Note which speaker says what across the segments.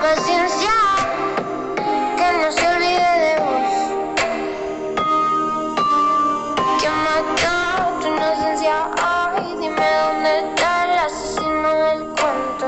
Speaker 1: paciencia, que no se olvide de vos. Que mató tu inocencia hoy. Dime dónde está el asesino del cuento.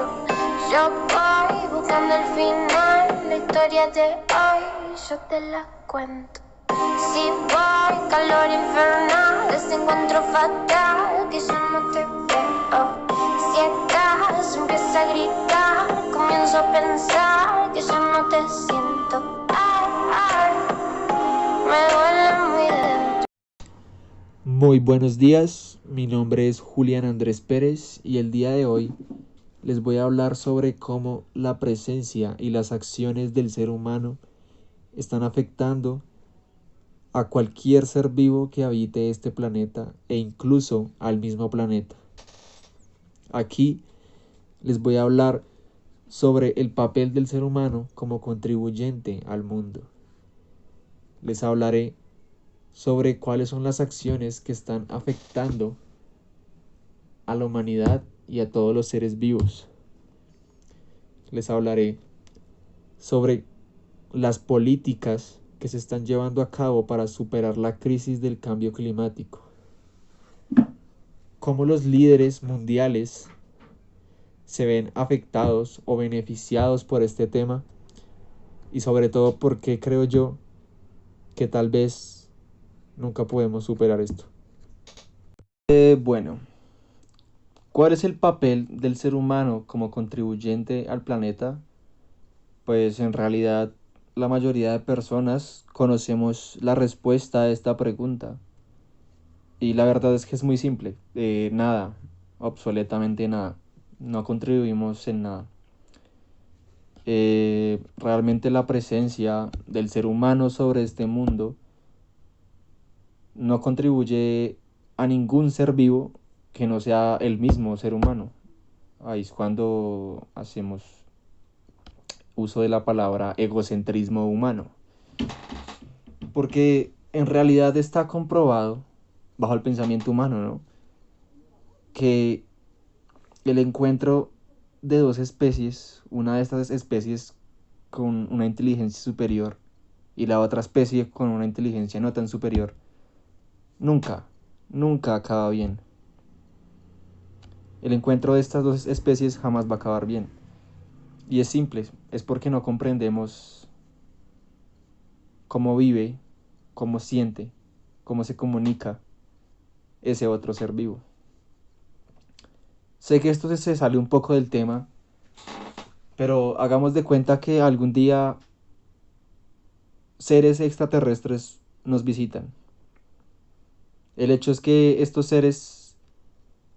Speaker 1: Yo voy buscando el final. La historia de hoy yo te la cuento. Si voy, calor infernal, desencuentro fatal, que yo no te veo. Si estás, empieza a gritar, comienzo a pensar que yo no te siento. Ay, ay, me duele muy dentro.
Speaker 2: Muy buenos días, mi nombre es Julián Andrés Pérez y el día de hoy les voy a hablar sobre cómo la presencia y las acciones del ser humano están afectando a cualquier ser vivo que habite este planeta e incluso al mismo planeta. Aquí les voy a hablar sobre el papel del ser humano como contribuyente al mundo. Les hablaré sobre cuáles son las acciones que están afectando a la humanidad y a todos los seres vivos. Les hablaré sobre las políticas que se están llevando a cabo para superar la crisis del cambio climático. Cómo los líderes mundiales se ven afectados o beneficiados por este tema y sobre todo por qué creo yo que tal vez nunca podemos superar esto. Bueno, ¿cuál es el papel del ser humano como contribuyente al planeta? Pues en realidad la mayoría de personas conocemos la respuesta a esta pregunta. Y la verdad es que es muy simple. Nada, absolutamente nada. No contribuimos en nada. Realmente la presencia del ser humano sobre este mundo no contribuye a ningún ser vivo que no sea el mismo ser humano. Ahí es cuando hacemos uso de la palabra egocentrismo humano. Porque en realidad está comprobado, bajo el pensamiento humano, ¿no?, que el encuentro de dos especies, una de estas especies con una inteligencia superior y la otra especie con una inteligencia no tan superior, nunca acaba bien. El encuentro de estas dos especies jamás va a acabar bien. Y es simple, es porque no comprendemos cómo vive, cómo siente, cómo se comunica ese otro ser vivo. Sé que esto se sale un poco del tema, pero hagamos de cuenta que algún día seres extraterrestres nos visitan. El hecho es que estos seres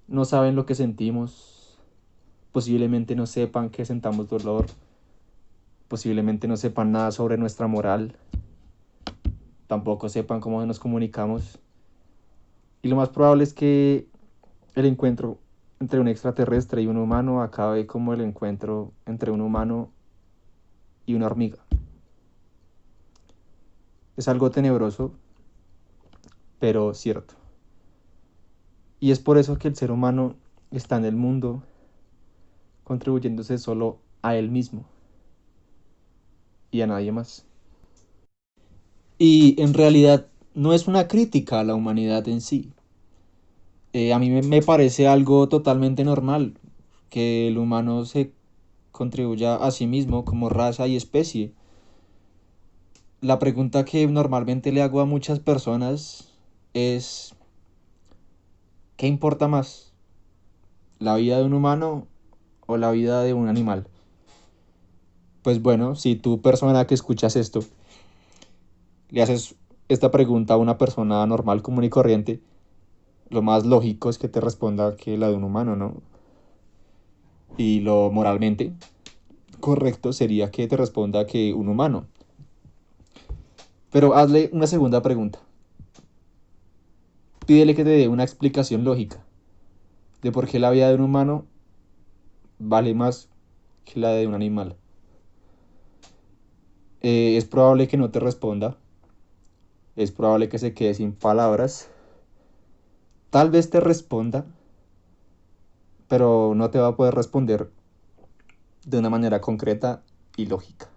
Speaker 2: no saben lo que sentimos, posiblemente no sepan que sentamos dolor, posiblemente no sepan nada sobre nuestra moral, tampoco sepan cómo nos comunicamos. Y lo más probable es que el encuentro entre un extraterrestre y un humano acabe como el encuentro entre un humano y una hormiga. Es algo tenebroso, pero cierto. Y es por eso que el ser humano está en el mundo contribuyéndose solo a él mismo y a nadie más. Y en realidad no es una crítica a la humanidad en sí. A mí me parece algo totalmente normal que el humano se contribuya a sí mismo como raza y especie. La pregunta que normalmente le hago a muchas personas es: ¿qué importa más? ¿La vida de un humano o la vida de un animal? Pues bueno, si tú, persona que escuchas esto, le haces esta pregunta a una persona normal, común y corriente, lo más lógico es que te responda que la de un humano, ¿no? Y lo moralmente correcto sería que te responda que un humano. Pero hazle una segunda pregunta. Pídele que te dé una explicación lógica de por qué la vida de un humano vale más que la de un animal. Es probable que no te responda. Es probable que se quede sin palabras. Tal vez te responda, pero no te va a poder responder de una manera concreta y lógica.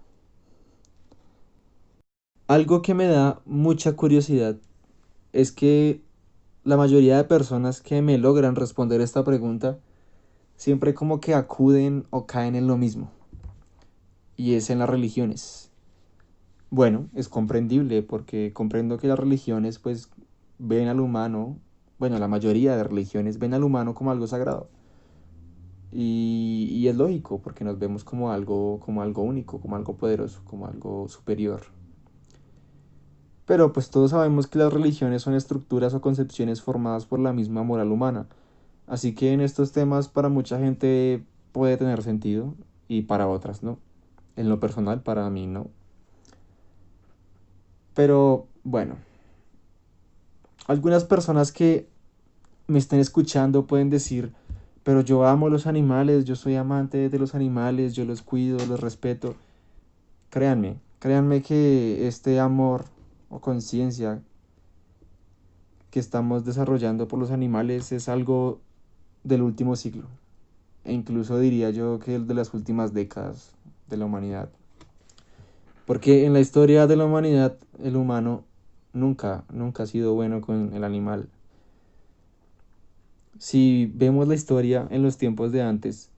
Speaker 2: Algo que me da mucha curiosidad es que la mayoría de personas que me logran responder esta pregunta siempre como que acuden o caen en lo mismo, y es en las religiones. Bueno, es comprendible porque comprendo que las religiones pues ven al humano, bueno, la mayoría de religiones ven al humano como algo sagrado. Y es lógico porque nos vemos como algo único, como algo poderoso, como algo superior. Pero pues todos sabemos que las religiones son estructuras o concepciones formadas por la misma moral humana. Así que en estos temas para mucha gente puede tener sentido y para otras no. En lo personal para mí no. Pero bueno, algunas personas que me estén escuchando pueden decir, pero yo amo los animales, yo soy amante de los animales, yo los cuido, los respeto. Créanme que este amor o conciencia que estamos desarrollando por los animales es algo del último siglo, e incluso diría yo que el de las últimas décadas de la humanidad. Porque en la historia de la humanidad el humano nunca ha sido bueno con el animal. Si vemos la historia en los tiempos de antes,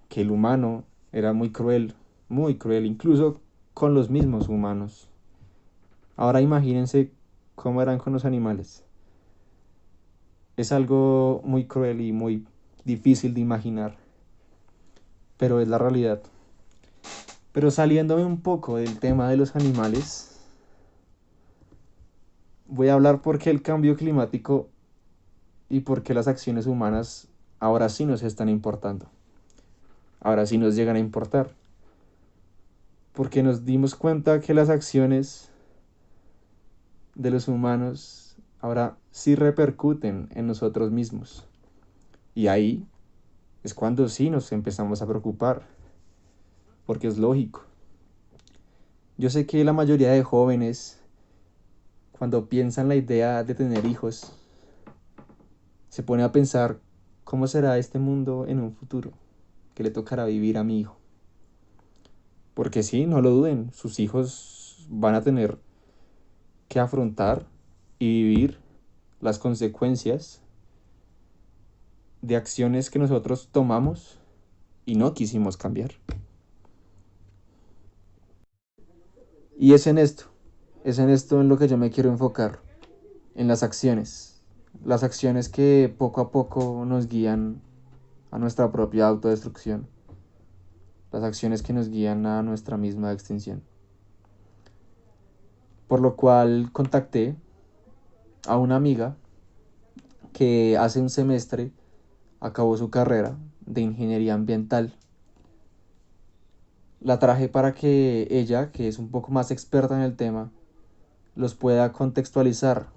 Speaker 2: que el humano era muy cruel, incluso con los mismos humanos. Ahora imagínense cómo eran con los animales. Es algo muy cruel y muy difícil de imaginar, pero es la realidad. Pero saliéndome un poco del tema de los animales, voy a hablar por qué el cambio climático y por qué las acciones humanas ahora sí nos están importando. Ahora sí nos llegan a importar. Porque nos dimos cuenta que las acciones de los humanos ahora sí repercuten en nosotros mismos. Y ahí es cuando sí nos empezamos a preocupar, porque es lógico. Yo sé que la mayoría de jóvenes, cuando piensan la idea de tener hijos, se pone a pensar cómo será este mundo en un futuro, que le tocará vivir a mi hijo. Porque sí, no lo duden, sus hijos van a tener que afrontar y vivir las consecuencias de acciones que nosotros tomamos y no quisimos cambiar. Y es en esto en lo que yo me quiero enfocar, en las acciones que poco a poco nos guían a nuestra propia autodestrucción, las acciones que nos guían a nuestra misma extinción. Por lo cual contacté a una amiga que hace un semestre acabó su carrera de ingeniería ambiental. La traje para que ella, que es un poco más experta en el tema, los pueda contextualizar.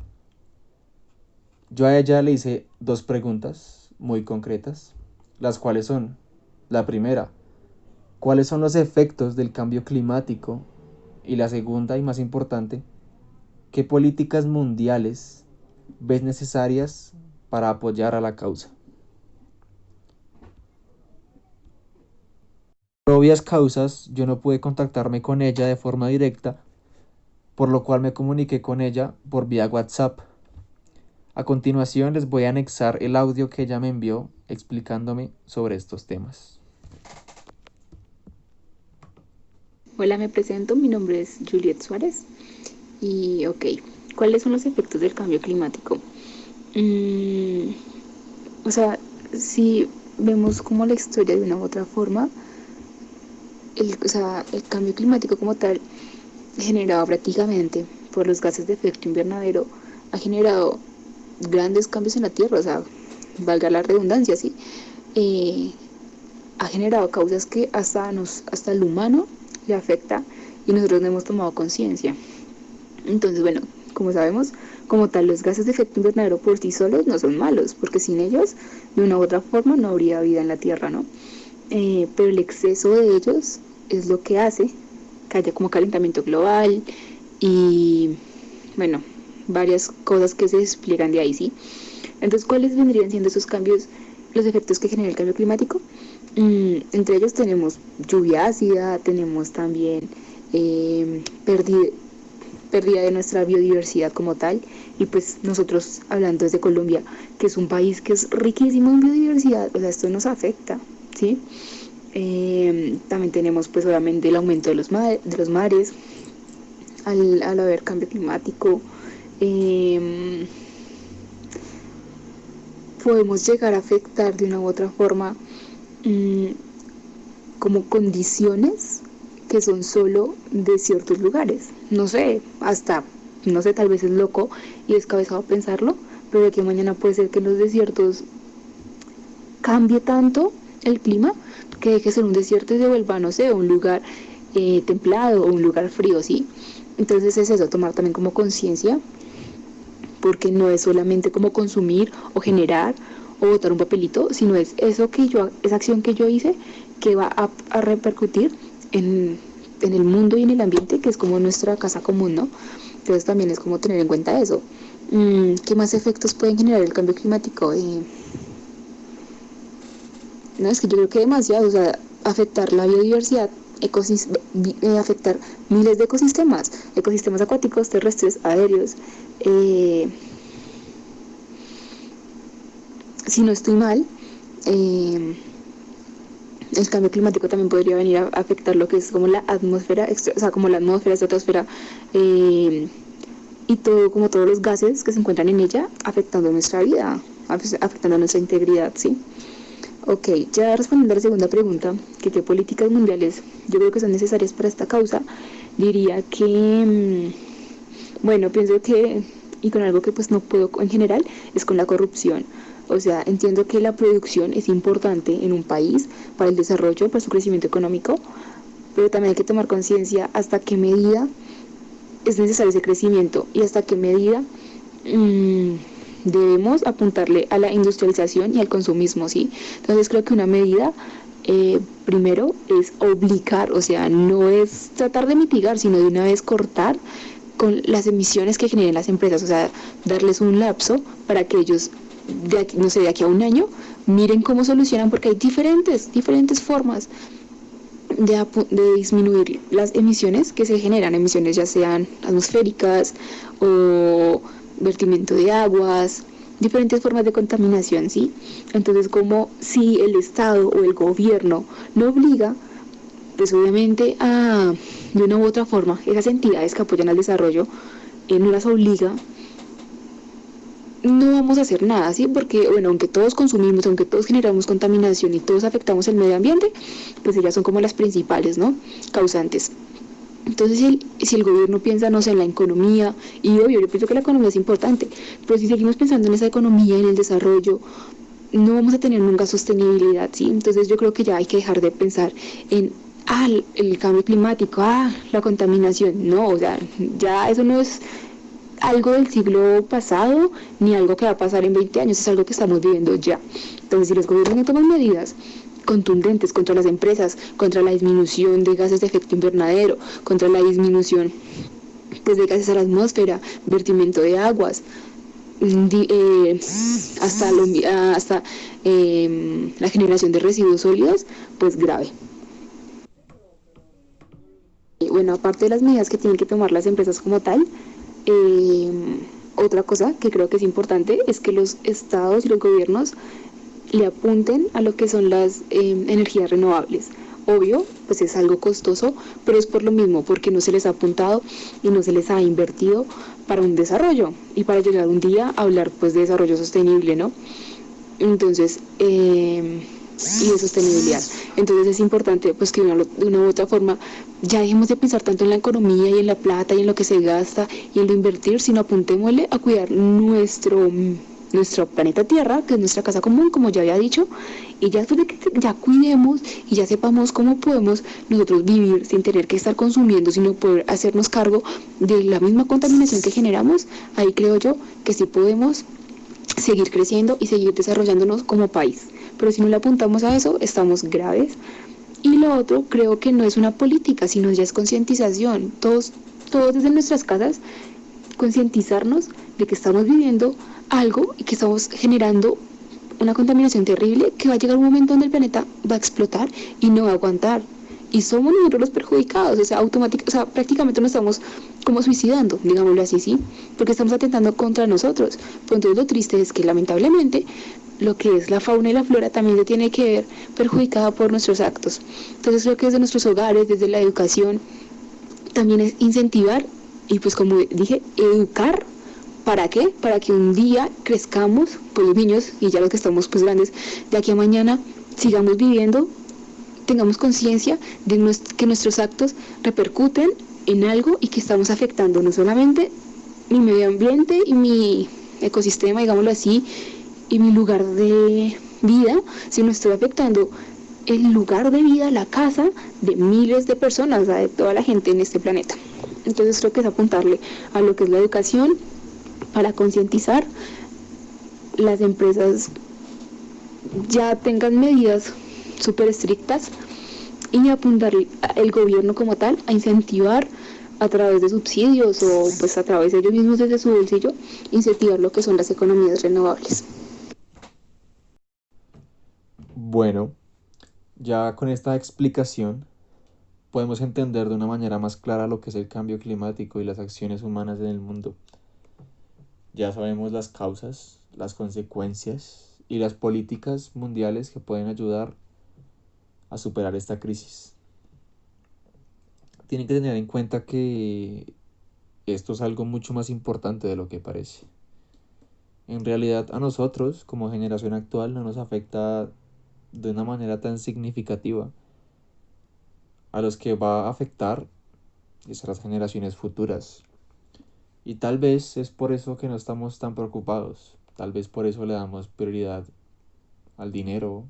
Speaker 2: Yo a ella le hice dos preguntas muy concretas, las cuales son, la primera, ¿cuáles son los efectos del cambio climático? Y la segunda y más importante, ¿qué políticas mundiales ves necesarias para apoyar a la causa? Por obvias causas, yo no pude contactarme con ella de forma directa, por lo cual me comuniqué con ella por vía WhatsApp. A continuación les voy a anexar el audio que ella me envió explicándome sobre estos temas.
Speaker 3: Hola, me presento, mi nombre es Juliet Suárez y ¿cuáles son los efectos del cambio climático? Si vemos como la historia de una u otra forma, el cambio climático como tal, generado prácticamente por los gases de efecto invernadero, ha generado grandes cambios en la Tierra, valga la redundancia, ¿sí? Ha generado causas que hasta el humano le afecta y nosotros no hemos tomado conciencia. Entonces, bueno, como sabemos, como tal, los gases de efecto invernadero por sí solos no son malos, porque sin ellos, de una u otra forma, no habría vida en la Tierra, ¿no? Pero el exceso de ellos es lo que hace que haya como calentamiento global y, bueno, varias cosas que se despliegan de ahí, ¿sí? Entonces, ¿cuáles vendrían siendo esos cambios, los efectos que genera el cambio climático? Entre ellos tenemos lluvia ácida, tenemos también pérdida de nuestra biodiversidad como tal, y pues nosotros hablando desde Colombia, que es un país que es riquísimo en biodiversidad, o sea, esto nos afecta, ¿sí? También tenemos pues obviamente el aumento de los mares, al haber cambio climático, podemos llegar a afectar de una u otra forma como condiciones que son solo de ciertos lugares. No sé, tal vez es loco y descabezado pensarlo, pero de que mañana puede ser que en los desiertos cambie tanto el clima que deje de ser un desierto y se vuelva, no sé, un lugar templado o un lugar frío, ¿sí? Entonces es eso, tomar también como conciencia, porque no es solamente como consumir o generar o botar un papelito, sino es esa acción que yo hice que va a repercutir en el mundo y en el ambiente, que es como nuestra casa común, ¿no? Entonces también es como tener en cuenta eso. ¿Qué más efectos pueden generar el cambio climático? No, es que yo creo que demasiado, o sea, afectar la biodiversidad, afectar miles de ecosistemas acuáticos, terrestres, aéreos. Si no estoy mal, el cambio climático también podría venir a afectar lo que es como la atmósfera, o sea, como la atmósfera, estratosfera, y todo, como todos los gases que se encuentran en ella, afectando nuestra vida, afectando nuestra integridad, ¿sí? Ok, ya respondiendo a la segunda pregunta, que qué políticas mundiales yo creo que son necesarias para esta causa, diría que, bueno, pienso que, y con algo que pues no puedo en general, es con la corrupción. O sea, entiendo que la producción es importante en un país para el desarrollo, para su crecimiento económico, pero también hay que tomar conciencia hasta qué medida es necesario ese crecimiento y hasta qué medida debemos apuntarle a la industrialización y al consumismo, ¿sí? Entonces creo que una medida, primero, es obligar, o sea, no es tratar de mitigar, sino de una vez cortar con las emisiones que generen las empresas, o sea, darles un lapso para que ellos, de aquí a un año, miren cómo solucionan, porque hay diferentes formas de disminuir las emisiones que se generan, emisiones ya sean atmosféricas o vertimiento de aguas, diferentes formas de contaminación, ¿sí? Entonces, como si el Estado o el gobierno no obliga, pues obviamente de una u otra forma, esas entidades que apoyan al desarrollo, no las obliga, no vamos a hacer nada, ¿sí? Porque, bueno, aunque todos consumimos, aunque todos generamos contaminación y todos afectamos el medio ambiente, pues ellas son como las principales, ¿no? Causantes. Entonces, si el gobierno piensa, no sé, en la economía, y obvio, yo pienso que la economía es importante, pero si seguimos pensando en esa economía, en el desarrollo, no vamos a tener nunca sostenibilidad, ¿sí? Entonces yo creo que ya hay que dejar de pensar en el cambio climático, la contaminación, no, o sea, ya eso no es algo del siglo pasado, ni algo que va a pasar en 20 años, es algo que estamos viviendo ya. Entonces, si los gobiernos no toman medidas contundentes contra las empresas, contra la disminución de gases de efecto invernadero, contra la disminución pues, de gases a la atmósfera, vertimiento de aguas, hasta la generación de residuos sólidos, pues grave. Y bueno, aparte de las medidas que tienen que tomar las empresas como tal, otra cosa que creo que es importante es que los estados y los gobiernos le apunten a lo que son las energías renovables. Obvio, pues es algo costoso, pero es por lo mismo, porque no se les ha apuntado y no se les ha invertido para un desarrollo y para llegar un día a hablar pues de desarrollo sostenible, ¿no? Entonces, y de sostenibilidad. Entonces es importante pues que de una u otra forma ya dejemos de pensar tanto en la economía y en la plata y en lo que se gasta y en lo invertir, sino apuntémosle a cuidar nuestro planeta Tierra, que es nuestra casa común, como ya había dicho, y ya después de que ya cuidemos y ya sepamos cómo podemos nosotros vivir sin tener que estar consumiendo, sino poder hacernos cargo de la misma contaminación que generamos, ahí creo yo que sí podemos seguir creciendo y seguir desarrollándonos como país. Pero si no le apuntamos a eso, estamos graves. Y lo otro, creo que no es una política, sino ya es concientización. Todos desde nuestras casas, concientizarnos de que estamos viviendo algo y que estamos generando una contaminación terrible que va a llegar un momento donde el planeta va a explotar y no va a aguantar. Y somos nosotros los perjudicados, o sea, prácticamente nos estamos como suicidando, digámoslo así, ¿sí? Porque estamos atentando contra nosotros. Pero entonces lo triste es que lamentablemente lo que es la fauna y la flora también se tiene que ver perjudicada por nuestros actos. Entonces creo que desde nuestros hogares, desde la educación, también es incentivar y pues como dije, educar. ¿Para qué? Para que un día crezcamos, pues los niños y ya los que estamos pues grandes, de aquí a mañana sigamos viviendo, tengamos conciencia de que nuestros actos repercuten en algo y que estamos afectando no solamente mi medio ambiente y mi ecosistema, digámoslo así, y mi lugar de vida, sino estoy afectando el lugar de vida, la casa de miles de personas, o sea, de toda la gente en este planeta. Entonces creo que es apuntarle a lo que es la educación para concientizar. Las empresas ya tengan medidas súper estrictas y apuntar el gobierno como tal a incentivar a través de subsidios o pues a través de ellos mismos desde su bolsillo, incentivar lo que son las economías renovables.
Speaker 2: Bueno, ya con esta explicación podemos entender de una manera más clara lo que es el cambio climático y las acciones humanas en el mundo. Ya sabemos las causas, las consecuencias y las políticas mundiales que pueden ayudar a superar esta crisis. Tienen que tener en cuenta que esto es algo mucho más importante de lo que parece. En realidad a nosotros, como generación actual, no nos afecta de una manera tan significativa. A los que va a afectar es a las generaciones futuras. Y tal vez es por eso que no estamos tan preocupados. Tal vez por eso le damos prioridad al dinero,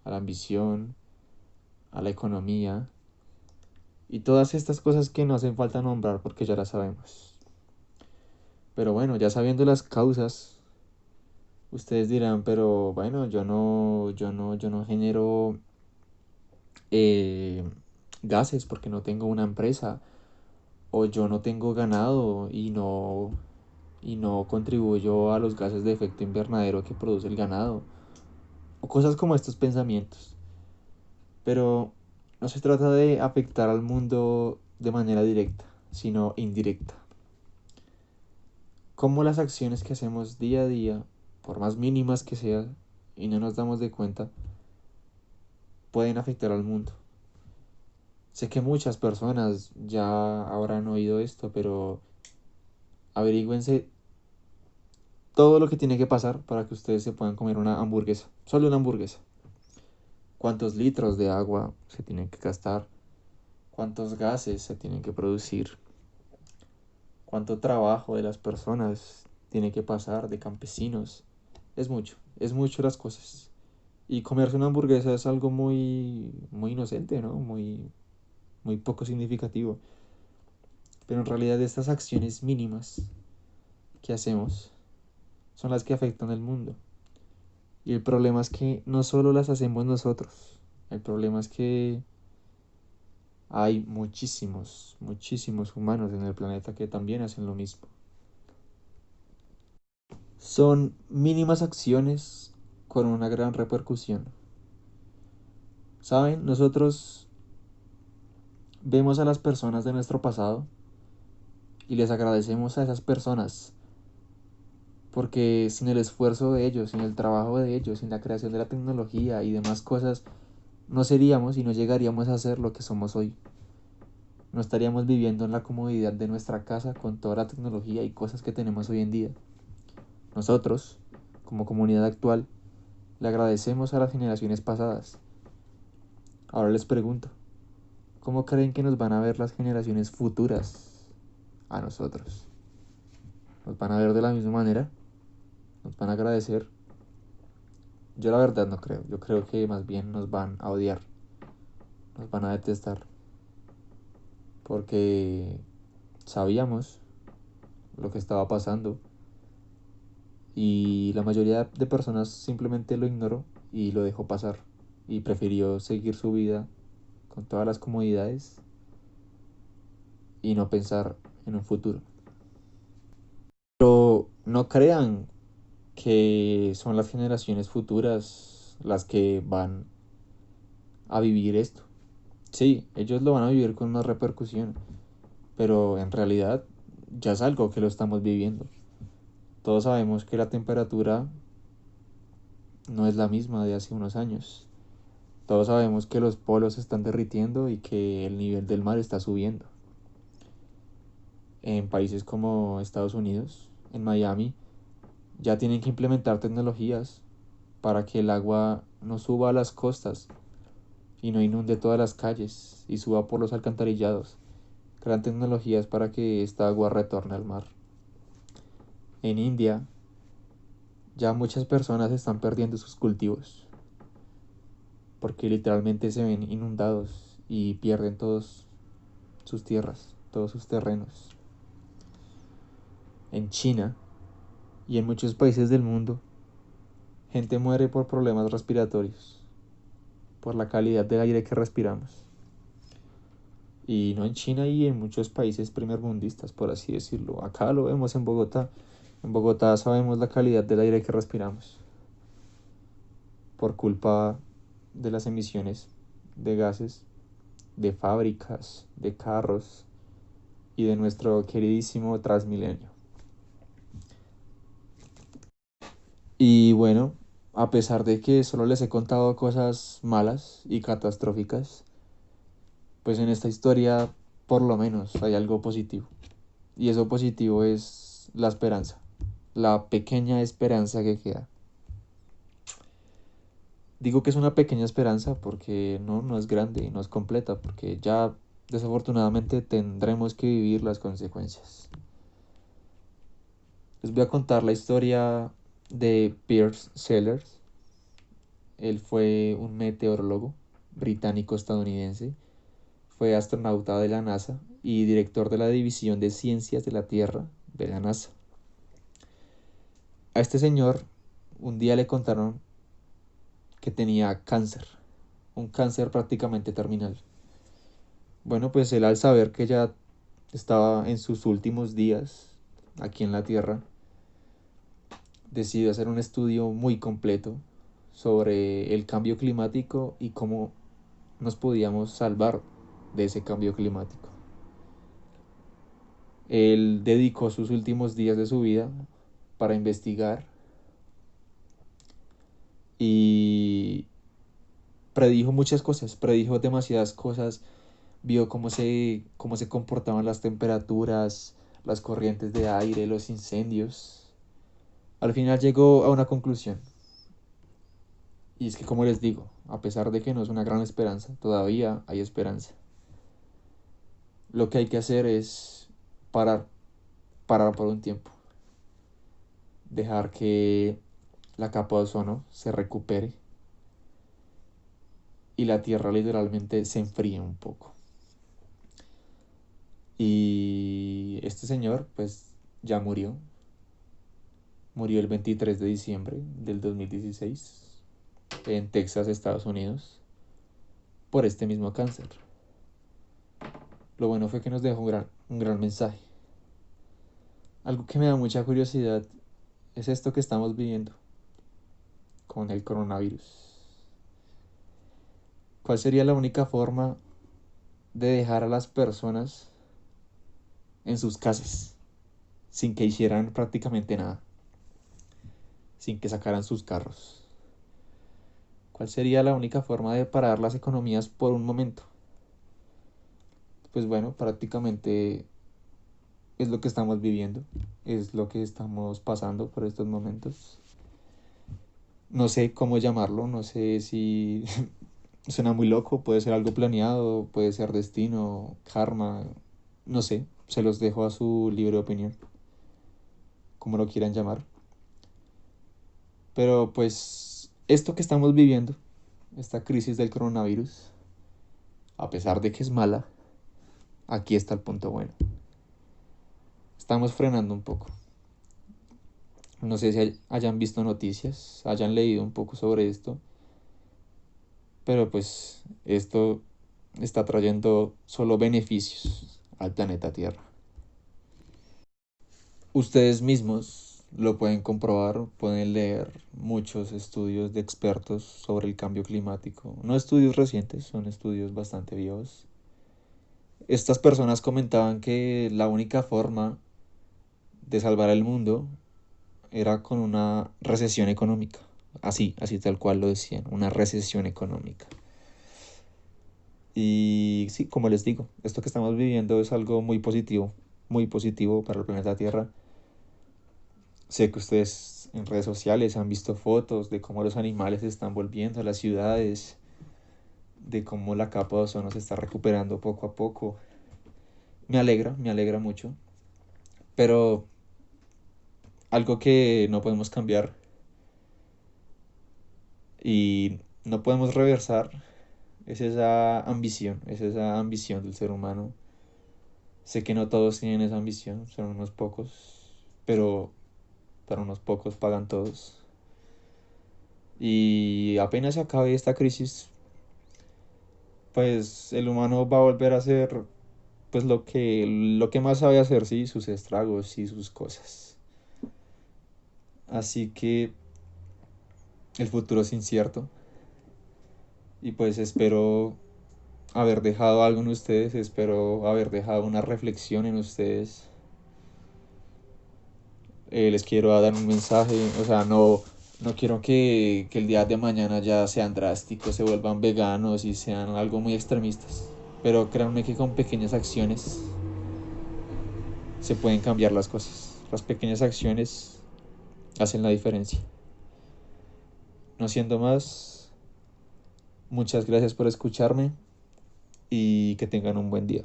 Speaker 2: a la ambición, a la economía y todas estas cosas que no hacen falta nombrar porque ya las sabemos. Pero bueno, ya sabiendo las causas, ustedes dirán, pero bueno, yo no genero gases porque no tengo una empresa, o yo no tengo ganado y no contribuyo a los gases de efecto invernadero que produce el ganado, o cosas como estos pensamientos. Pero no se trata de afectar al mundo de manera directa, sino indirecta. Cómo las acciones que hacemos día a día, por más mínimas que sean, y no nos damos de cuenta, pueden afectar al mundo. Sé que muchas personas ya habrán oído esto, pero averígüense todo lo que tiene que pasar para que ustedes se puedan comer una hamburguesa. Solo una hamburguesa. ¿Cuántos litros de agua se tienen que gastar? ¿Cuántos gases se tienen que producir? ¿Cuánto trabajo de las personas tiene que pasar, de campesinos? Es mucho las cosas. Y comerse una hamburguesa es algo muy, muy inocente, ¿no? Muy, muy poco significativo. Pero en realidad estas acciones mínimas que hacemos son las que afectan al mundo. Y el problema es que no solo las hacemos nosotros. El problema es que hay muchísimos, muchísimos humanos en el planeta que también hacen lo mismo. Son mínimas acciones con una gran repercusión. ¿Saben? Nosotros vemos a las personas de nuestro pasado y les agradecemos a esas personas porque sin el esfuerzo de ellos, sin el trabajo de ellos, sin la creación de la tecnología y demás cosas, no seríamos y no llegaríamos a ser lo que somos hoy. No estaríamos viviendo en la comodidad de nuestra casa con toda la tecnología y cosas que tenemos hoy en día. Nosotros, como comunidad actual, le agradecemos a las generaciones pasadas. Ahora les pregunto, ¿cómo creen que nos van a ver las generaciones futuras a nosotros? ¿Nos van a ver de la misma manera? ¿Nos van a agradecer? Yo la verdad no creo. Yo creo que más bien nos van a odiar. Nos van a detestar. Porque sabíamos lo que estaba pasando. Y la mayoría de personas simplemente lo ignoró y lo dejó pasar. Y prefirió seguir su vida con todas las comodidades y no pensar en un futuro. Pero no crean que son las generaciones futuras las que van a vivir esto. Sí, ellos lo van a vivir con una repercusión, pero en realidad ya es algo que lo estamos viviendo. Todos sabemos que la temperatura no es la misma de hace unos años. Todos sabemos que los polos se están derritiendo y que el nivel del mar está subiendo. En países como Estados Unidos, en Miami, ya tienen que implementar tecnologías para que el agua no suba a las costas y no inunde todas las calles y suba por los alcantarillados. Crean tecnologías para que esta agua retorne al mar. En India, ya muchas personas están perdiendo sus cultivos porque literalmente se ven inundados y pierden todas sus tierras, todos sus terrenos. En China y en muchos países del mundo, gente muere por problemas respiratorios, por la calidad del aire que respiramos. Y no en China y en muchos países primermundistas, por así decirlo. Acá lo vemos en Bogotá. En Bogotá sabemos la calidad del aire que respiramos por culpa de las emisiones de gases, de fábricas, de carros y de nuestro queridísimo Transmilenio. Y bueno, a pesar de que solo les he contado cosas malas y catastróficas, pues en esta historia por lo menos hay algo positivo. Y eso positivo es la esperanza, la pequeña esperanza que queda. Digo que es una pequeña esperanza porque no es grande y no es completa, porque ya desafortunadamente tendremos que vivir las consecuencias. Les voy a contar la historia de Pierce Sellers. Él fue un meteorólogo británico-estadounidense, fue astronauta de la NASA y director de la División de Ciencias de la Tierra de la NASA. A este señor un día le contaron que tenía cáncer, un cáncer prácticamente terminal. Bueno, pues él, al saber que ya estaba en sus últimos días aquí en la Tierra, decidió hacer un estudio muy completo sobre el cambio climático y cómo nos podíamos salvar de ese cambio climático. Él dedicó sus últimos días de su vida para investigar y predijo muchas cosas, predijo demasiadas cosas, vio cómo se comportaban las temperaturas, las corrientes de aire, los incendios. Al final llegó a una conclusión. Y es que, como les digo, a pesar de que no es una gran esperanza, todavía hay esperanza. Lo que hay que hacer es parar, parar por un tiempo. Dejar que la capa de ozono se recupere y la Tierra literalmente se enfríe un poco. Y este señor pues ya murió. Murió el 23 de diciembre del 2016 en Texas, Estados Unidos, por este mismo cáncer. Lo bueno fue que nos dejó un gran mensaje. Algo que me da mucha curiosidad es esto que estamos viviendo con el coronavirus. ¿Cuál sería la única forma de dejar a las personas en sus casas sin que hicieran prácticamente nada, sin que sacaran sus carros? ¿Cuál sería la única forma de parar las economías por un momento? Pues bueno, prácticamente es lo que estamos viviendo, es lo que estamos pasando por estos momentos. No sé cómo llamarlo, no sé si suena muy loco, puede ser algo planeado, puede ser destino, karma, no sé, se los dejo a su libre opinión, como lo quieran llamar. Pero pues esto que estamos viviendo, esta crisis del coronavirus, a pesar de que es mala, aquí está el punto bueno. Estamos frenando un poco. No sé si hayan visto noticias, hayan leído un poco sobre esto, pero pues esto está trayendo solo beneficios al planeta Tierra. Ustedes mismos lo pueden comprobar, pueden leer muchos estudios de expertos sobre el cambio climático. No estudios recientes, son estudios bastante viejos. Estas personas comentaban que la única forma de salvar el mundo era con una recesión económica. Así tal cual lo decían, una recesión económica. Y sí, como les digo, esto que estamos viviendo es algo muy positivo para el planeta Tierra. Sé que ustedes en redes sociales han visto fotos de cómo los animales se están volviendo a las ciudades, de cómo la capa de ozono se está recuperando poco a poco. Me alegra mucho. Pero algo que no podemos cambiar y no podemos reversar es es esa ambición del ser humano. Sé que no todos tienen esa ambición, son unos pocos, pero para unos pocos pagan todos. Y apenas se acabe esta crisis, pues el humano va a volver a hacer pues lo que más sabe hacer, sí, sus estragos y sus cosas. Así que el futuro es incierto y pues espero haber dejado algo en ustedes, espero haber dejado una reflexión en ustedes. Les quiero dar un mensaje, o sea, no quiero que el día de mañana ya sean drásticos, se vuelvan veganos y sean algo muy extremistas. Pero créanme que con pequeñas acciones se pueden cambiar las cosas. Las pequeñas acciones hacen la diferencia. No siendo más, muchas gracias por escucharme y que tengan un buen día.